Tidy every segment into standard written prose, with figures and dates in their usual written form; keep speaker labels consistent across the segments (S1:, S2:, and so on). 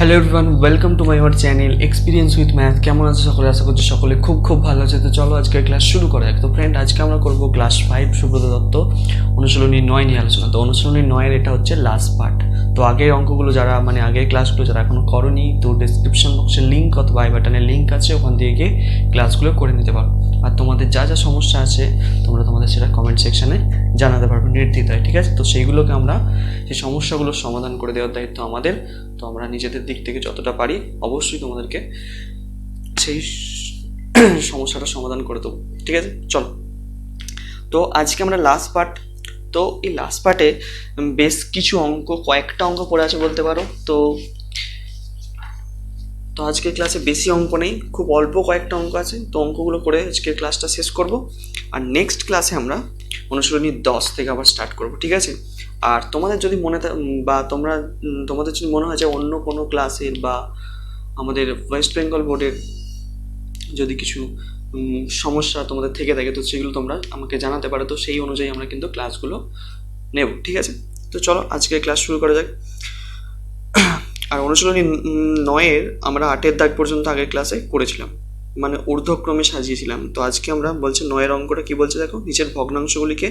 S1: Hello everyone, welcome to my our channel experience with math. কেমন আছে সকলে? আশা করছি সকলে খুব খুব ভালো আছে। তো চলো আজকের ক্লাস শুরু করা যাক। তো ফ্রেন্ড, আজকে আমরা করবো ক্লাস 5 সুব্রত দত্ত অনুশীলনী 9 নিয়ে আলোচনা। তো অনুশীলনী 9-এর এটা হচ্ছে লাস্ট পার্ট। তো আগের অঙ্কগুলো যারা আগের ক্লাসগুলো যারা এখনো করনি, তো ডেসক্রিপশন বক্সের লিঙ্ক অথবা আই বাটনের লিঙ্ক আছে, ওখান দিয়ে গিয়ে ক্লাসগুলো করে নিতে পারো। আর তোমাদের যা যা সমস্যা আছে তোমরা তোমাদের সেটা কমেন্ট সেকশানে জানাতে পারবে নির্দ্বিধায়, ঠিক আছে? তো সেইগুলোকে আমরা সেই সমস্যাগুলোর সমাধান করে দেওয়ার দায়িত্ব আমাদের। তো আমরা নিজেদের দিক থেকে যতটা পারি অবশ্যই তোমাদেরকে সেই সমস্যাটা সমাধান করে দেবো, ঠিক আছে? চলো, তো আজকে আমরা লাস্ট পার্ট। তো এই লাস্ট পার্টে বেশ কিছু অঙ্ক, কয়েকটা অঙ্ক পড়ে আছে বলতে পারো। তো তো আজকের ক্লাসে বেশি অঙ্ক নেই, খুব অল্প কয়েকটা অঙ্ক আছে। তো অঙ্কগুলো করে আজকের ক্লাসটা শেষ করব। আর নেক্সট ক্লাসে আমরা অনুশীলনী 10 থেকে আবার স্টার্ট করব, ঠিক আছে? আর তোমাদের যদি বা তোমাদের যদি মনে হয় যে অন্য কোনো ক্লাসের বা আমাদের ওয়েস্ট বেঙ্গল বোর্ডের যদি কিছু সমস্যা তোমাদের থেকে থাকে, তো সেগুলো তোমরা আমাকে জানাতে পারো। তো সেই অনুযায়ী আমরা কিন্তু ক্লাসগুলো নেব, ঠিক আছে? তো চলো আজকে ক্লাস শুরু করা যাক। আর অনুশীলনী 9-এর আমরা 8-এর দাগ পর্যন্ত আগের ক্লাসে করেছিলাম, ঊর্ধ্বক্রমে সাজিয়েছিলাম। তো আজকে আমরা বলছি 9-এর অঙ্কটা কি বলছে দেখো। নিচের ভগ্নাংশগুলিকে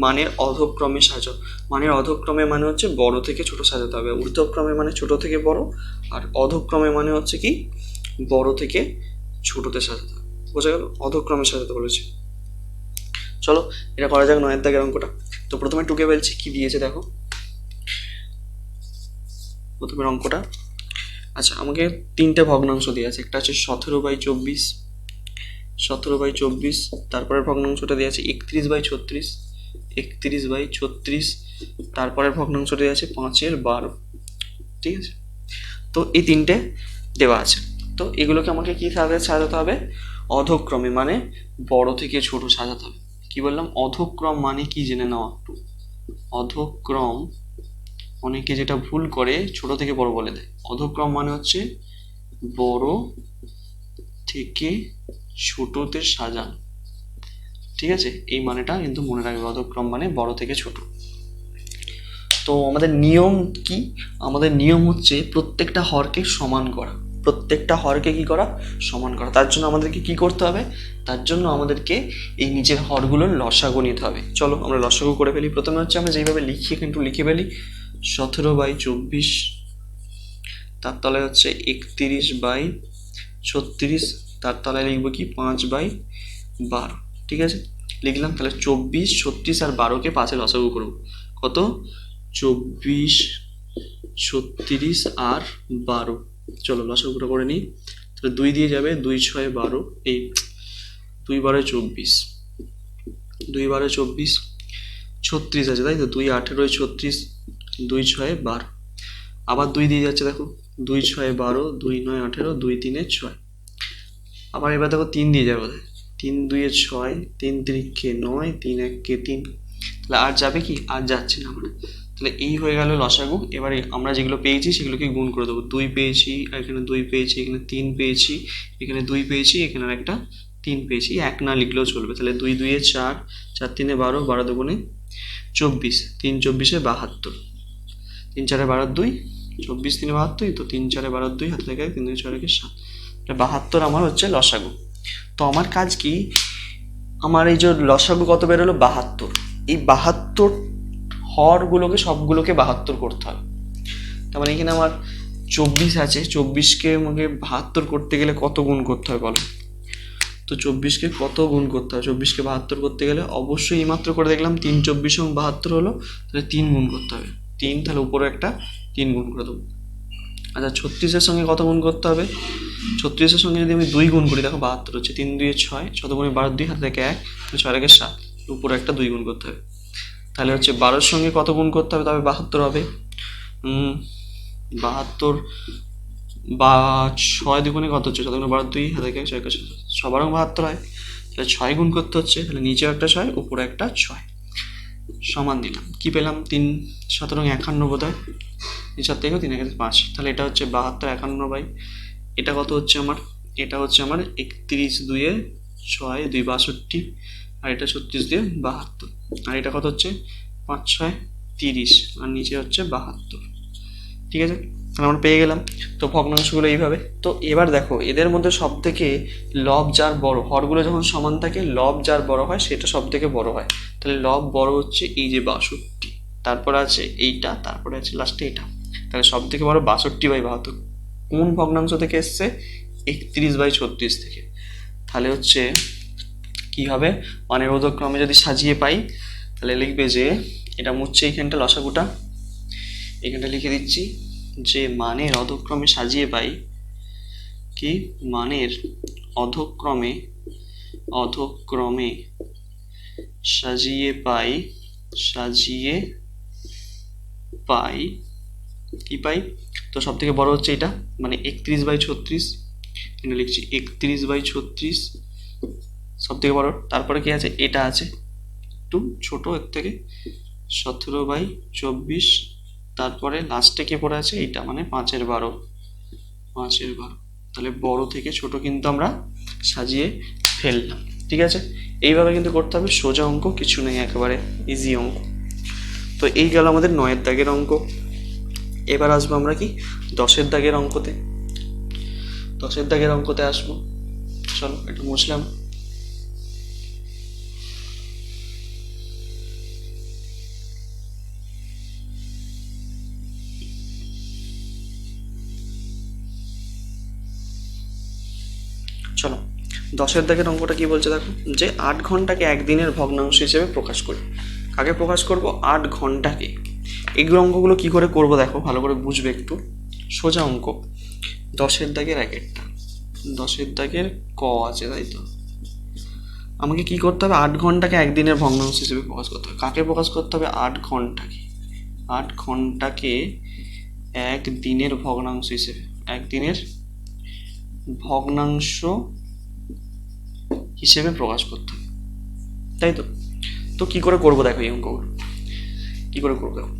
S1: মানের অধক্রমে সাজাও। মানের অধক্রমে মানে হচ্ছে বড় থেকে ছোট সাজাতে হবে। ঊর্ধ্বক্রমে মানে ছোট থেকে বড়, আর অধক্রমে মানে হচ্ছে কি বড় থেকে ছোটতে সাজাতে হবে। বোঝা গেল? অধক্রমে সাজাতে বলেছে। চলো এটা করা যাক 9-এর দাগের অঙ্কটা। তো প্রথমে টুকে বলছি কি দিয়েছে দেখো প্রথমের অঙ্কটা। আচ্ছা, আমাকে 3টে ভগ্নাংশ দিয়ে আছে। একটা আছে 17/24, 17/24। তারপরের ভগ্নাংশটা দিয়ে আছে 31/36, 31/36। তারপরের ভগ্নাংশটা দিয়ে আছে 5/12, ঠিক আছে? তো এই 3টে দেওয়া আছে। তো এগুলোকে আমাকে কি সাজাতে হবে? অধক্রমে, মানে বড় থেকে ছোট সাজাতে হবে। কি বললাম? অধক্রম মানে কি জেনে নাও একটু। অধক্রম অনেকে যেটা ভুল করে ছোট থেকে বড় বলে দেয়। অধক্রম মানে হচ্ছে বড় থেকে ছোটতে সাজানো, ঠিক আছে? এই মানেটা কিন্তু মনে রাখবে, অধক্রম মানে বড় থেকে ছোট। তো আমাদের নিয়ম কি? আমাদের নিয়ম হচ্ছে প্রত্যেকটা হরকে সমান করা। প্রত্যেকটা হরকে কি করা? সমান করা। তার জন্য আমাদেরকে কি করতে হবে? তার জন্য আমাদেরকে এই নিচের হরগুলোর লসাগু নিতে হবে। চলো আমরা লসাগু করে ফেলি। প্রথমে হচ্ছে আমরা যেইভাবে লিখি কিন্তু লিখে ফেলি 17/24, তার তলায় হচ্ছে 31/36, তার তলায় লিখবো কি 5/12, ঠিক আছে? লিখলাম। তাহলে 24, 36 আর 12কে 5-এ লসাগু করবো। কত? 24, 36 আর 12। চলো লসাগুটা করে নিই। তাহলে 2 দিয়ে যাবে, 2 6 12, এই 2 12 24, 2 12 24, 36 আছে তাই তো? 2 18 36, 2 6 12। আবার 2 দিয়ে যাচ্ছে দেখো, 2 6 12, 2 9 18, 2 3 6। আবার এবার দেখো 3 দিয়ে যাবে, 3 2 6, 3 3 9, 3 1 3। তাহলে আর যাবে কি? আর যাচ্ছে না আমার। তাহলে এই হয়ে গেল লসাগু। এবারে আমরা যেগুলো পেয়েছি সেগুলোকে গুণ করে দেবো। 2 পেয়েছি, এখানে 2 পেয়েছি, এখানে 3 পেয়েছি, এখানে 2 পেয়েছি, এখানে একটা 3 পেয়েছি। 1 না লিখলেও চলবে। তাহলে 2 2 4, 4 3 12, 12 2 24, 3 24 72, 3 4 12 2, 24 3 72, তো 3 4 12 2, হাতে থেকে 3 2 6 7, 72 আমার হচ্ছে লসাগু। তো আমার কাজ কি? আমার এই যে লসাগু কত বেরোলো? 72। এই 72 হরগুলোকে সবগুলোকে 72 করতে হবে। তার মানে এখানে আমার 24 আছে, 24কে আমাকে 72 করতে গেলে কত গুণ করতে হবে বলো? তো 24কে কত গুণ করতে হবে? 24কে 72 করতে গেলে অবশ্যই এইমাত্র করে দেখলাম 3 24 এবং 72 হলো, তাহলে 3 গুণ করতে হবে। 3, তাহলে উপরে একটা 3 গুণ করে দেবো। আচ্ছা, 36-এর সঙ্গে কত গুণ করতে হবে? 36-এর সঙ্গে যদি আমি 2 গুণ করি, দেখো 72 হচ্ছে, 3 2 6, 7 গুণে 12 2, হাতে থেকে 1, 6 থেকে 7, উপরে একটা 2 গুণ করতে হবে। তাহলে হচ্ছে 12-এর সঙ্গে কত গুণ করতে হবে? তবে 72 হবে। 72 বা 6 দুগুণে কত হচ্ছে? 7 গুণে 12 2, হাতে থেকে 6 সবারও 72 হয়। তাহলে 6 গুণ করতে হচ্ছে। তাহলে নিচেও একটা 6, উপরে একটা 6, সমান দিলাম। কি পেলাম? 3 7 51 বোধ হয়। 4 থেকে 3 5। তাহলে এটা হচ্ছে 72 51 এটা কত হচ্ছে আমার? এটা হচ্ছে আমার 31 2 6, 2 62, আর এটা 36 দিয়ে 72, আর এটা কত হচ্ছে? 5 6 30, আর নিচে হচ্ছে 72, ঠিক আছে? তাহলে আমরা পেয়ে গেলাম। তো ভগ্নাংশগুলো এইভাবে। তো এবার দেখো এদের মধ্যে সব থেকে লব যার বড়, হরগুলো যখন সমান থাকে লব যার বড় হয় সেটা সব থেকে বড় হয়। তাহলে লব বড় হচ্ছে এই যে 62, তারপর আছে এইটা, তারপরে আছে লাস্টে এটা। তাহলে সব থেকে বড় 62/72 কোন ভগ্নাংশ থেকে এসছে? 31/36 থেকে। তাহলে হচ্ছে কি হবে, মানের ঊর্ধ্বক্রমে যদি সাজিয়ে পাই তাহলে লিখবে যে এটা মুছছে এইখানটা লসাগুটা, এখানটা লিখে দিচ্ছি যে মানের অধক্রমে সাজিয়ে পাই, কি মানের অধক্রমে অধক্রমে সাজিয়ে পাই, সাজিয়ে পাই কি পাই? তো সব থেকে বড় হচ্ছে এটা, মানে 31/36, এখানে লিখছি 31/36 সব থেকে বড়। তারপরে কি আছে? এটা আছে একটু ছোট এর থেকে, 17/24। তারপরে লাস্টে কে পড়ে আছে? এইটা, মানে 5/12, 5/12। তাহলে বড় থেকে ছোট কিন্তু আমরা সাজিয়ে ফেললাম। ঠিক আছে, এইভাবে কিন্তু করতে হবে, সোজা অঙ্ক কিছু নেই, একেবারে ইজি অঙ্ক। তো এই গেল আমাদের 9-এর দাগের অঙ্ক। এবার আসবো আমরা কি 10-এর দাগের অঙ্কতে। 10-এর দাগের অঙ্কতে আসবো, চলো একটু মুছলাম। চলো 10-এর দাগের অঙ্কটা কি বলছে দেখো, যে 8 ঘন্টাকে একদিনের ভগ্নাংশ হিসেবে প্রকাশ করি। কাকে প্রকাশ করব? 8 ঘন্টাকে। এগুলো অঙ্কগুলো কি করে করব দেখো, ভালো করে বুঝবে একটু, সোজা অঙ্ক। 10-এর দাগের একেরটা, 10-এর দাগের ক আছে তাই তো, আমাকে কি করতে হবে? 8 ঘন্টাকে একদিনের ভগ্নাংশ হিসেবে প্রকাশ করতে হবে। কাকে প্রকাশ করতে হবে? 8 ঘন্টাকে। 8 ঘন্টাকে একদিনের ভগ্নাংশ হিসেবে, একদিনের ভগ্নাংশ হিসেবে প্রকাশ করতে হবে, তাই তো। তো কি করে করবো দেখো এই অঙ্কগুলো, কি করে করবো দেখো।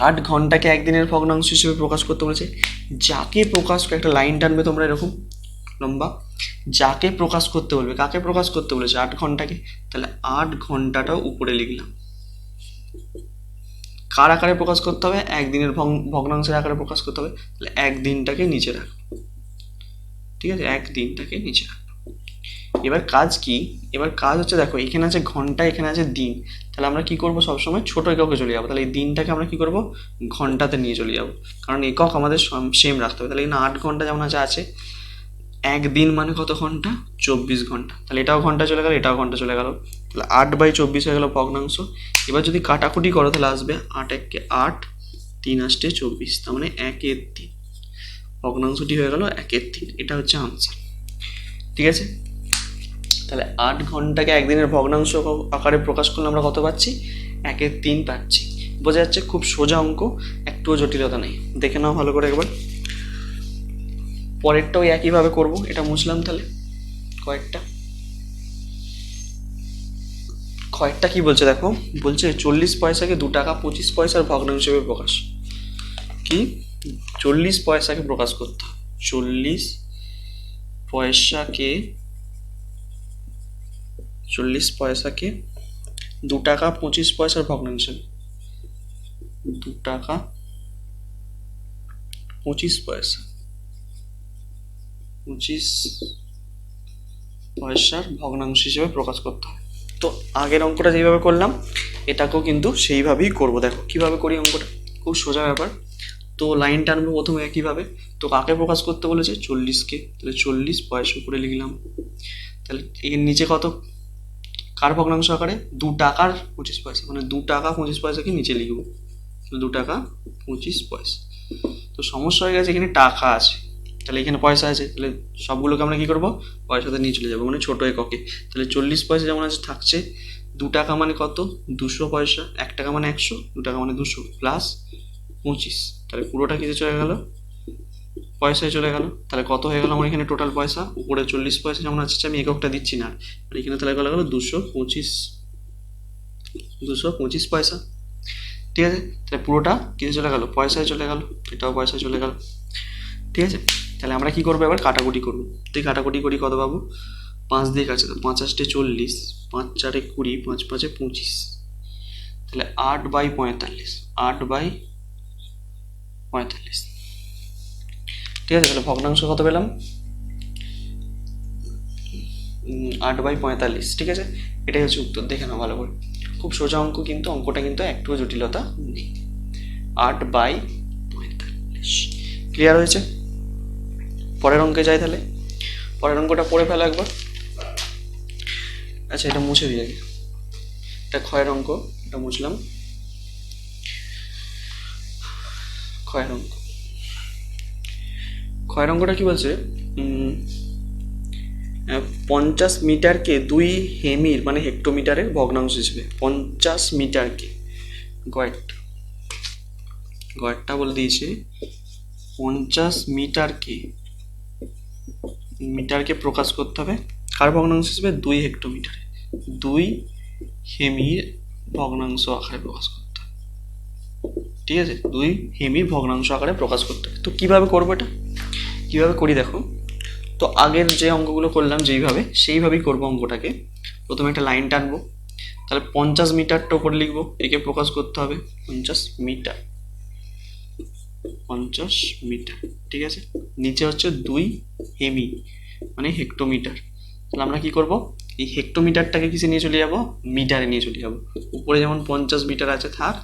S1: 8 ঘন্টাকে একদিনের ভগ্নাংশ হিসেবে প্রকাশ করতে বলেছে, যাকে প্রকাশ, একটা লাইন টানবে তোমরা এরকম লম্বা, যাকে প্রকাশ করতে বলবে, কাকে প্রকাশ করতে বলেছে? 8 ঘন্টাকে। তাহলে 8 ঘন্টাটাও উপরে লিখলাম। কার আকারে প্রকাশ করতে হবে? একদিনের ভগ্নাংশের আকারে প্রকাশ করতে হবে, তাহলে একদিনটাকে নিচে রাখবো। ঠিক আছে, একদিনটাকে নিচে রাখবো। এবার কাজ কি? এবার কাজ হচ্ছে দেখো, এখানে আছে ঘন্টা, এখানে আছে দিন। তাহলে আমরা কি করবো? সবসময় ছোট এককে চলে যাবো। তাহলে এই দিনটাকে আমরা কি করবো? ঘন্টাতে নিয়ে চলে যাবো, কারণ একক আমাদের সেম রাখতে হবে। তাহলে এখানে 8 ঘন্টা যেমন আছে, একদিন মানে কত ঘন্টা? 24 ঘন্টা। তাহলে এটাও ঘন্টা চলে গেল, এটাও ঘন্টা চলে গেল, তাহলে 8/24 হয়ে গেল ভগ্নাংশ। এবার যদি কাটাকুটি করো তাহলে আসবে 8 একে 8, 3 আসতে 24, তার মানে 1/3। ভগ্নাংশটি হয়ে গেল 1/3, এটা হচ্ছে আনসার। ঠিক আছে, তাহলে 8 ঘন্টাকে একদিনের ভগ্নাংশ আকারে প্রকাশ করলে আমরা কত পাচ্ছি? 1/3 পাচ্ছি। বোঝা যাচ্ছে খুব সোজা অঙ্ক, একটুও জটিলতা নেই। দেখে নাও ভালো করে একবার। পরেরটাও একইভাবে করব, এটা মুছলাম তাহলে কয়েকটা। কয়েকটা কি বলছে দেখো, বলছে 40 পয়সাকে 2 টাকা 25 পয়সার ভগ্নাংশ হিসেবে প্রকাশ। কি? 40 পয়সাকে প্রকাশ করতে হবে, 40 পয়সাকে, 40 পয়সাকে 2 টাকা 25 পয়সার ভগ্নাংশ, 2 টাকা 25 পয়সা, 25 পয়সার ভগ্নাংশ হিসেবে প্রকাশ করতে হয়। তো আগের অঙ্কটা যেইভাবে করলাম এটাকেও কিন্তু সেইভাবেই করবো। দেখো কিভাবে করি অঙ্কটা, খুব সোজা ব্যাপার। তো লাইন টানবো প্রথমে একইভাবে। তো কাকে প্রকাশ করতে বলেছে? 40কে। তাহলে 40 পয়সা উপরে লিখলাম। তাহলে এর নিচে কত? কার ভগ্নাংশ আকারে? 2 টাকার 25 পয়সা, মানে 2 টাকা 25 পয়সাকে নিচে লিখবো, 2 টাকা 25 পয়সা। তো সমস্যা হয়ে গেছে, এখানে টাকা আছে, তাহলে এখানে পয়সা আছে, তাহলে সবগুলোকে আমরা কি করবো? পয়সাতে নিয়ে চলে যাবো, মানে ছোট এককে। তাহলে 40 পয়সা যেমন আছে থাকছে, 2 টাকা মানে কত? 200 পয়সা, 1 টাকা মানে 100, 2 টাকা মানে 200 প্লাস 25, তাহলে পুরোটা কিসে চলে গেল? পয়সায় চলে গেল। তাহলে কত হয়ে গেল আমার এখানে টোটাল পয়সা? উপরে 40 পয়সা যেমন আছে, আমি এককটা দিচ্ছি না, আর এখানে তাহলে গেল 225 পয়সা। ঠিক আছে, তাহলে পুরোটা কিসে চলে গেল? পয়সায় চলে গেল, এটাও পয়সায় চলে গেল। ঠিক আছে, তাহলে আমরা কি করবো? এবার কাটাকুটি করবো। তুই কাটাকুটি করি, কত পাবো? 5 দিয়ে কাছে, 5 আসতে 40, 5 4 20, 5 5 25, তাহলে 8/45, 8/45। ঠিক আছে, তাহলে ভগ্নাংশ কত পেলাম? 8/45। ঠিক আছে, এটাই হচ্ছে উত্তর। দেখে নাও ভালো করে, খুব সোজা অঙ্ক, কিন্তু অঙ্কটা কিন্তু একটুও জটিলতা নেই। 8/45। ক্লিয়ার হয়েছে? পরের অঙ্কে যাই তাহলে। পরের অঙ্কটা পড়ে ফেলো একবার। আচ্ছা, এটা মুছে দিয়ে আগে, এটা ক্ষয়ের অঙ্ক, এটা মুছলাম। ক্ষয়ের অঙ্ক, ক্ষয়ের অঙ্কটা কি বলছে? 50 মিটারকে 2 হেমির মানে হেক্টোমিটারের ভগ্নাংশ হিসেবে, 50 মিটারকে, গয়েরটা বলে দিয়েছে 50 মিটারকে প্রকাশ করতে হবে কার ভগ্নাংশ হিসেবে? 2 হেক্টোমিটারে, 2 হেমির ভগ্নাংশ আকারে প্রকাশ করতে হবে। ঠিক আছে, 2 হেমির ভগ্নাংশ আকারে প্রকাশ করতে হবে। তো কিভাবে করবো এটা? কিভাবে করি দেখো, তো আগের যে অঙ্কগুলো করলাম যেইভাবে, সেইভাবেই করবো অঙ্কটাকে। প্রথমে একটা লাইন টানবো, তাহলে 50 মিটারটা উপরে লিখবো, একে প্রকাশ করতে হবে 50 মিটার, 50 মিটার। ঠিক আছে, নিচে হচ্ছে 2 হেমি মানে হেক্টোমিটার। তাহলে আমরা কি করব, এই হেক্টোমিটারটাকে কিসে নিয়ে চলে যাব? মিটারে নিয়ে চলে যাব। উপরে যেমন 50 মিটার আছে থাক,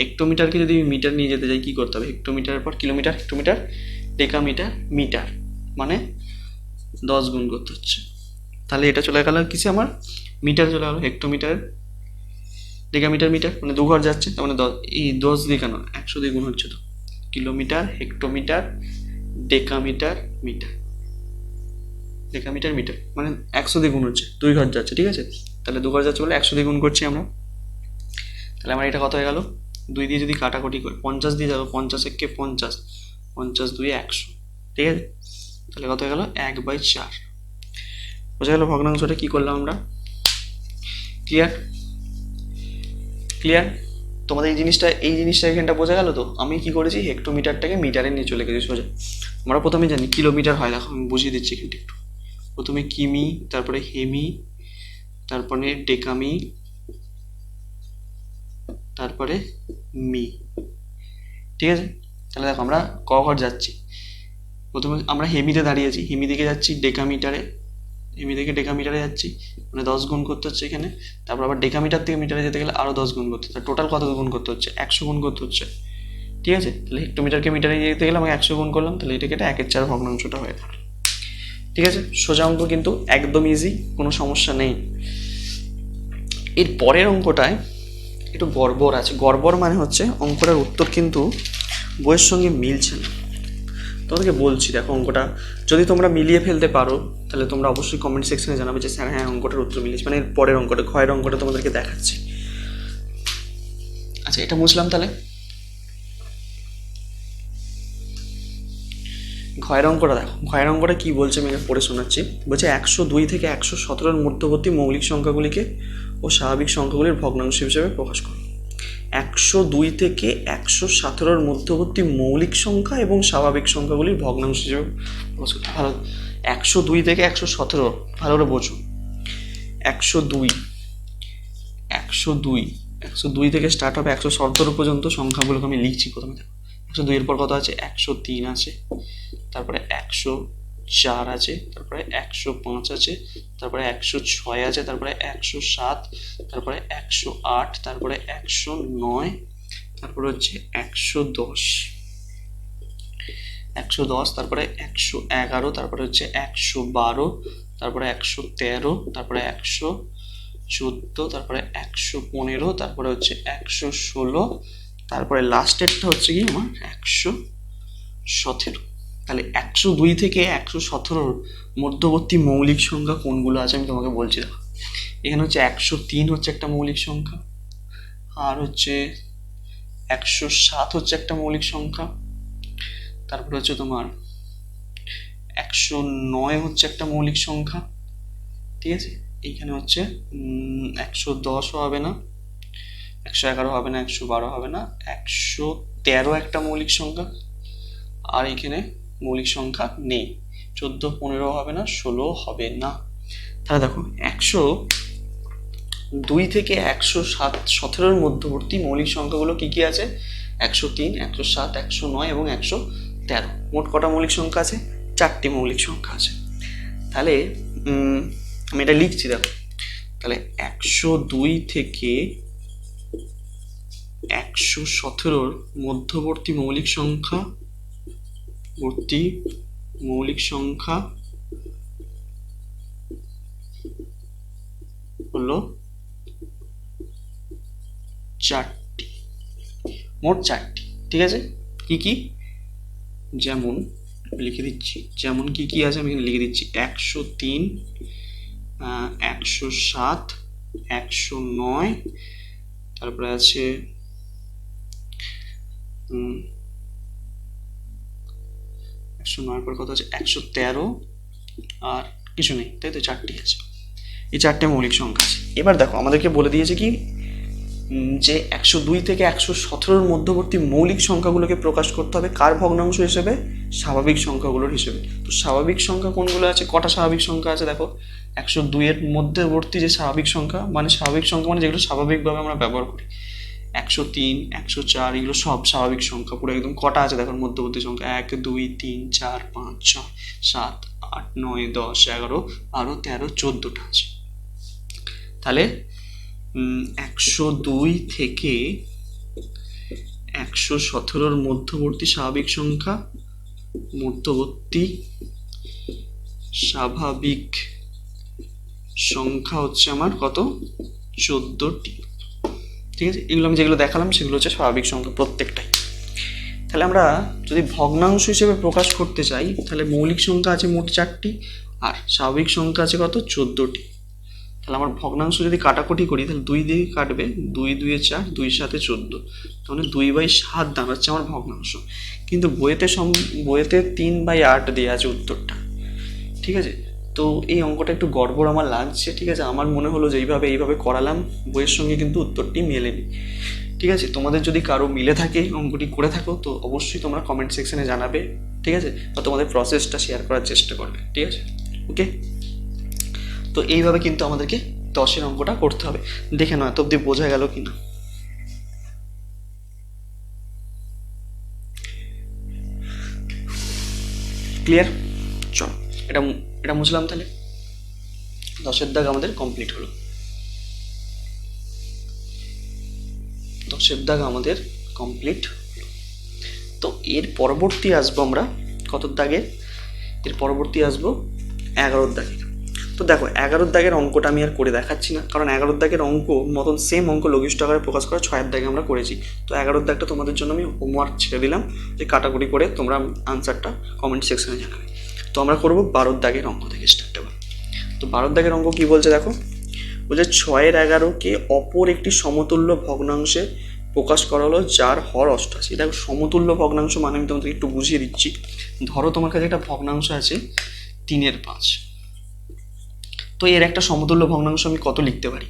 S1: হেক্টোমিটারকে যদি মিটার নিয়ে যেতে চাই কি করতে হবে? হেক্টোমিটারের পর কিলোমিটার, হেক্টোমিটার, ডেকামিটার, মিটার, মানে 10 গুণ করতে হচ্ছে। তাহলে এটা চলে গেল কিসে আমার? মিটার চলে গেল, হেক্টোমিটার, ডেকামিটার, মিটার, মানে 2 ঘর যাচ্ছে, তার মানে 10, এই 10 দিয়ে কেন, 100 দিয়ে গুণ হচ্ছে তো। Kilometre, hectometre, decametre, metre, decametre, metre, মানে 100 দিয়ে গুণ হচ্ছে, 2 ঘর যাচ্ছে। ঠিক আছে, তাহলে 2 ঘর যাচ্ছে বলে 100 দিয়ে গুণ করছি আমরা। তাহলে আমার এটা কত হয়ে গেল? 2 দিয়ে যদি কাটাকুটি করে 50 দিয়ে যাবো, 50 একে 50, 50 2 100। ঠিক আছে, তাহলে কত হয়ে গেল? 1/4। বোঝা গেল ভগ্নাংশটা কি করলাম আমরা? ক্লিয়ার? ক্লিয়ার? তোমাদের এই জিনিসটা এখানটা বোঝা গেল তো? আমি কি করেছি, হেক্টোমিটারটাকে মিটারে নিয়ে চলে গেছি সোজা। আমরা প্রথমে জানি কিলোমিটার হয়, দেখো আমি বুঝিয়ে দিচ্ছি এখানটা একটু। প্রথমে কিমি, তারপরে হেমি, তারপরে ডেকামি, তারপরে মি। ঠিক আছে, তাহলে দেখো আমরা ক ঘর যাচ্ছি। প্রথমে আমরা হেমিতে দাঁড়িয়েছি, হেমি দিকে যাচ্ছি ডেকামিটারে, হেমি থেকে ডেকামিটারে যাচ্ছি, মানে 10 গুণ করতে হচ্ছে এখানে। তারপর আবার ডেকামিটার থেকে মিটারে যেতে গেলে আরও 10 গুণ করতে হচ্ছে। টোটাল কত গুণ করতে হচ্ছে? 100 গুণ করতে হচ্ছে। ঠিক আছে, তাহলে হেক্টোমিটারকে মিটারে যেতে গেলে আমাকে 100 গুণ করলাম, তাহলে এটাকে 1/4 ভগ্নাংশটা হয়ে থাকলো। ঠিক আছে, সোজা অঙ্ক কিন্তু একদম ইজি, কোনো সমস্যা নেই। এর পরের অঙ্কটায় একটু গড়বড় আছে। গড়বড় মানে হচ্ছে অঙ্কটার উত্তর কিন্তু বইয়ের সঙ্গে মিলছে না। তোমাদেরকে বলছি, দেখো অঙ্কটা যদি তোমরা মিলিয়ে ফেলতে পারো তাহলে তোমরা অবশ্যই কমেন্ট সেকশনে জানাবে যে স্যার হ্যাঁ অঙ্কটার উত্তর মিলেছে। মানে এর পরের অঙ্কটা, ক্ষয়ের অঙ্কটা তোমাদেরকে দেখাচ্ছি। আচ্ছা, এটা বুঝলাম। তাহলে ক্ষয়ের অঙ্কটা দেখো, ক্ষয়ের অঙ্কটা কি বলছে আমি পড়ে শোনাচ্ছি। বলছে 102 থেকে 117 মধ্যবর্তী মৌলিক সংখ্যাগুলিকে ও স্বাভাবিক সংখ্যাগুলির ভগ্নাংশ হিসেবে প্রকাশ করো। 102 থেকে 117 মধ্যবর্তী মৌলিক সংখ্যা এবং স্বাভাবিক সংখ্যাগুলির ভগ্নাংশ হিসেবে প্রকাশ করো। ভালো, 102 থেকে 117 ভালো করে বোঝো। 102, 102, 102 থেকে স্টার্ট হবে 117 পর্যন্ত সংখ্যাগুলোকে আমি লিখছি প্রথমে। দেখো 102 এর পর কত আছে? 103 আছে, তারপরে 104 আছে, তারপরে 105 আছে, তারপরে 106 আছে, তারপরে 107, তারপরে 108, তারপরে 109, তারপরে হচ্ছে 110, 110, তারপরে 111, তারপরে হচ্ছে 112, তারপরে 113, তারপরে 114, তারপরে 115, তারপরে হচ্ছে 116, তারপরে লাস্টেরটা হচ্ছে কি আমার 117। তাহলে 102 থেকে 117 মধ্যবর্তী মৌলিক সংখ্যা কোনগুলো আছে আমি তোমাকে বলছি। দেখো এখানে হচ্ছে 103 হচ্ছে একটা মৌলিক সংখ্যা, আর হচ্ছে 107 হচ্ছে একটা মৌলিক সংখ্যা, তারপরে হচ্ছে তোমার 109 হচ্ছে একটা মৌলিক সংখ্যা। ঠিক আছে, এইখানে হচ্ছে 110ও হবে না, 111 হবে না, 112 হবে না, 113 একটা মৌলিক সংখ্যা, আর এখানে মৌলিক সংখ্যা নেই, 14, 15 হবে না, 16 হবে না। তাহলে দেখো 102 থেকে 117 মধ্যবর্তী মৌলিক সংখ্যাগুলো কি কি আছে? 103, 107, 109 এবং 113। 13। মোট কটা মৌলিক সংখ্যা আছে? 4টি মৌলিক সংখ্যা আছে। তাহলে আমি এটা লিখছি, দেখো। তাহলে 102 থেকে 117 মধ্যবর্তী মৌলিক সংখ্যা হলো 4টি, মোট 4টি। ঠিক আছে, কি কি? যেমন লিখে দিচ্ছি, যেমন কি কি আছে আমি লিখে দিচ্ছি। 103, 107, 109, তারপরে আছে 109 পর কত আছে? 113, আর কিছু নেই, তাই তো? 4টি আছে, এই 4টে মৌলিক সংখ্যা আছে। এবার দেখো আমাদেরকে বলে দিয়েছে কি, যে 102 থেকে 117 মধ্যবর্তী মৌলিক সংখ্যাগুলোকে প্রকাশ করতে হবে কার ভগ্নাংশ হিসেবে? স্বাভাবিক সংখ্যাগুলোর হিসেবে। তো স্বাভাবিক সংখ্যা কোনগুলো আছে? কটা স্বাভাবিক সংখ্যা আছে দেখো। 102 এর মধ্যবর্তী যে স্বাভাবিক সংখ্যা, মানে স্বাভাবিক সংখ্যা মানে যেগুলো স্বাভাবিকভাবে আমরা ব্যবহার করি, 103, 104, এগুলো সব স্বাভাবিক সংখ্যা। পুরো একদম কটা আছে দেখো মধ্যবর্তী সংখ্যা? 1, 2, 3, 4, 5, 6, 7, 8, 9, 10, 11, 12, 13, 14টা আছে। তাহলে 102 থেকে 117 মধ্যবর্তী স্বাভাবিক সংখ্যা হচ্ছে আমার কত? 14টি। ঠিক আছে, এগুলো আমি যেগুলো দেখালাম সেগুলো হচ্ছে স্বাভাবিক সংখ্যা প্রত্যেকটাই। তাহলে আমরা যদি ভগ্নাংশ হিসেবে প্রকাশ করতে চাই, তাহলে মৌলিক সংখ্যা আছে মোট 4টি, আর স্বাভাবিক সংখ্যা আছে কত? 14টি। তাহলে আমার ভগ্নাংশ যদি কাটাকুটি করি, তাহলে 2 দিয়ে কাটবে, 2 2 4, 2 7 14, তাহলে 2/7 দাঁড়াচ্ছে আমার ভগ্নাংশ। কিন্তু বইয়েতে 3/8 দেওয়া আছে উত্তরটা। ঠিক আছে, তো এই অঙ্কটা একটু গড়বড় আমার লাগছে। ঠিক আছে, আমার মনে হলো যে এইভাবে করালাম, বইয়ের সঙ্গে কিন্তু উত্তরটি মেলেনি। ঠিক আছে, তোমাদের যদি কারো মিলে থাকে, অঙ্কটি করে থাকো, তো অবশ্যই তোমরা কমেন্ট সেকশনে জানাবে। ঠিক আছে, বা তোমাদের প্রসেসটা শেয়ার করার চেষ্টা করবে। ঠিক আছে, ওকে। তো এইভাবে কিন্তু আমাদেরকে 10-এর অঙ্কটা করতে হবে। দেখে নাও এত অব্দি বোঝা গেল কিনা। ক্লিয়ার? চলো এটা মুছলাম। তাহলে 10-এর দাগ আমাদের কমপ্লিট হলো। 10-এর দাগ আমাদের কমপ্লিট হলো। তো এর পরবর্তী আসবো আমরা কত দাগে? এর পরবর্তী আসবো 11-এর দাগে। তো দেখো 11-এর দাগের অঙ্কটা আমি আর করে দেখাচ্ছি না, কারণ 11-এর দাগের অঙ্ক মতন সেম অঙ্ক লঘিষ্ঠ আকারে প্রকাশ করা 6-এর দাগে আমরা করেছি। তো 11-এর দাগটা তোমাদের জন্য আমি হোমওয়ার্ক ছেড়ে দিলাম, যে কাটাকুটি করে তোমরা আনসারটা কমেন্ট সেকশনে জানাবে। তো আমরা করবো 12-এর দাগের অঙ্ক থেকে স্টার্ট হবে। তো 12-এর দাগের অঙ্ক কি বলছে দেখো, বলছে 6-এর 11কে অপর একটি সমতুল্য ভগ্নাংশে প্রকাশ করা হলো যার হর 88। দেখো সমতুল্য ভগ্নাংশ মানে আমি তোমাদের একটু বুঝিয়ে দিচ্ছি। ধরো তোমার কাছে একটা ভগ্নাংশ আছে 3/5। তো এর একটা সমতুল্য ভগ্নাংশ আমি কত লিখতে পারি?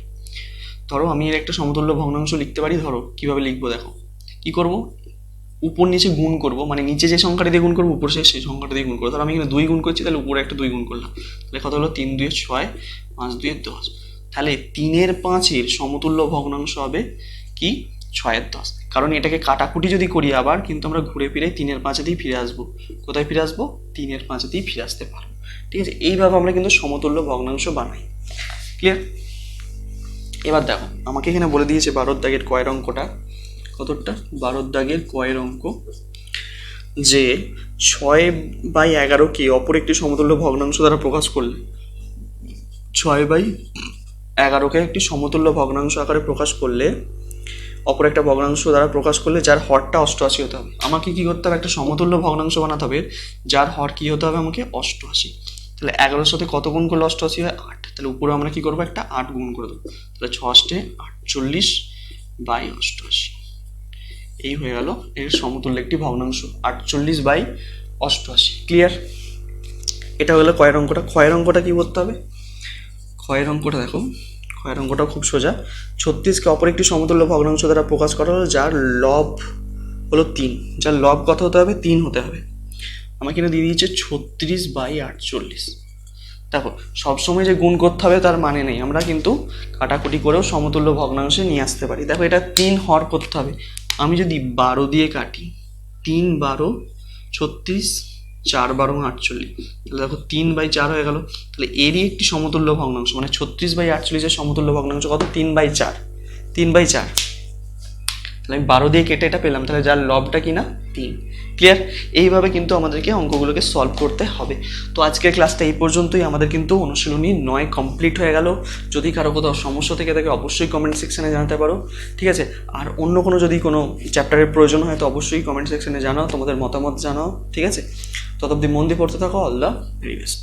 S1: ধরো আমি এর একটা সমতুল্য ভগ্নাংশ লিখতে পারি। ধরো কিভাবে লিখবো দেখো, কি করব, উপর নিচে গুণ করব, মানে নিচে যে সংখ্যাটা দিয়ে গুণ করবো উপর সেই সংখ্যাটা দিয়ে গুণ করবো। ধরো আমি এখানে 2 গুণ করছি, তাহলে উপরে একটা 2 গুণ করলাম, তাহলে কত হলো? 3 2 6, 5 2 10। তাহলে 3/5 সমতুল্য ভগ্নাংশ হবে কি? 6/10। কারণ এটাকে কাটাকুটি যদি করি আবার, কিন্তু আমরা ঘুরে ফিরে 3/5-তেই ফিরে আসবো। কোথায় ফিরে আসবো? 3/5-তেই ফিরে আসতে পারবো। ঠিক আছে, এইভাবে আমরা কিন্তু সমতুল্য ভগ্নাংশ বানাই। ক্লিয়ার? এবার দেখো আমাকে এখানে বলে দিয়েছে 12-এর দাগের কয়ের অঙ্কটা, কতটা? 12-এর দাগের কয়ের অঙ্ক, যে 6/11কে অপর একটি সমতুল্য ভগ্নাংশ দ্বারা প্রকাশ করলে, 6/11কে একটি সমতুল্য ভগ্নাংশ আকারে প্রকাশ করলে, অপর একটা ভগ্নাংশ দ্বারা প্রকাশ করলে যার হরটা 88 হতে হবে। আমাকে কি করতে হবে? একটা সমতুল্য ভগ্নাংশ বানাতে হবে যার হর কি হতে হবে? আমাকে 88। তাহলে 11-এর সাথে কত গুণ করলে 88 হয়? 8। তাহলে উপরে আমরা কি করবো? একটা 8 গুণ করে দেবো। তাহলে 6 48/88। এই হয়ে গেল এর সমতুল্য একটি ভগ্নাংশ, 48/88। ক্লিয়ার? এটা হলো কয়ের অঙ্কটা। ক্ষয়ের অঙ্কটা কি করতে হবে? ক্ষয়ের অঙ্কটা দেখো, ক্ষয়ের অঙ্কটা খুব সোজা। 36কে অপর একটি সমতুল্য ভগ্নাংশ দ্বারা প্রকাশ করা হলো যার লব হলো 3। যার লব কত হতে হবে? 3 হতে হবে। আমাকে এখানে দিয়ে দিয়েছে 36/48। দেখো সবসময় যে গুণ করতে হবে তার মানে নেই, আমরা কিন্তু কাটাকুটি করেও সমতুল্য ভগ্নাংশে নিয়ে আসতে পারি। দেখো এটা 3 হর করতে হবে। আমি যদি 12 দিয়ে কাটি, 3 12 36, 4 12 48, তাহলে দেখো 3/4 হয়ে গেল। তাহলে এরই একটি সমতুল্য ভগ্নাংশ, মানে 36/48 সমতুল্য ভগ্নাংশ কত? 3/4, 3/4। তাহলে আমি 12 দিয়ে কেটে এটা পেলাম, তাহলে যার লবটা কি না 3। ক্লিয়ার? এইভাবে কিন্তু আমাদেরকে অঙ্কগুলোকে সলভ করতে হবে। তো আজকের ক্লাসটা এই পর্যন্তই। আমাদের কিন্তু অনুশীলনী 9 কমপ্লিট হয়ে গেল। যদি কারো কোথাও সমস্যা থেকে থাকে অবশ্যই কমেন্ট সেকশনে জানাতে পারো, ঠিক আছে? আর অন্য কোনো যদি কোনো চ্যাপ্টারের প্রয়োজন হয় তো অবশ্যই কমেন্ট সেকশনে জানাও, তোমাদের মতামত জানাও, ঠিক আছে? ততদিন মন দিয়ে পড়তে থাকো। All the very best.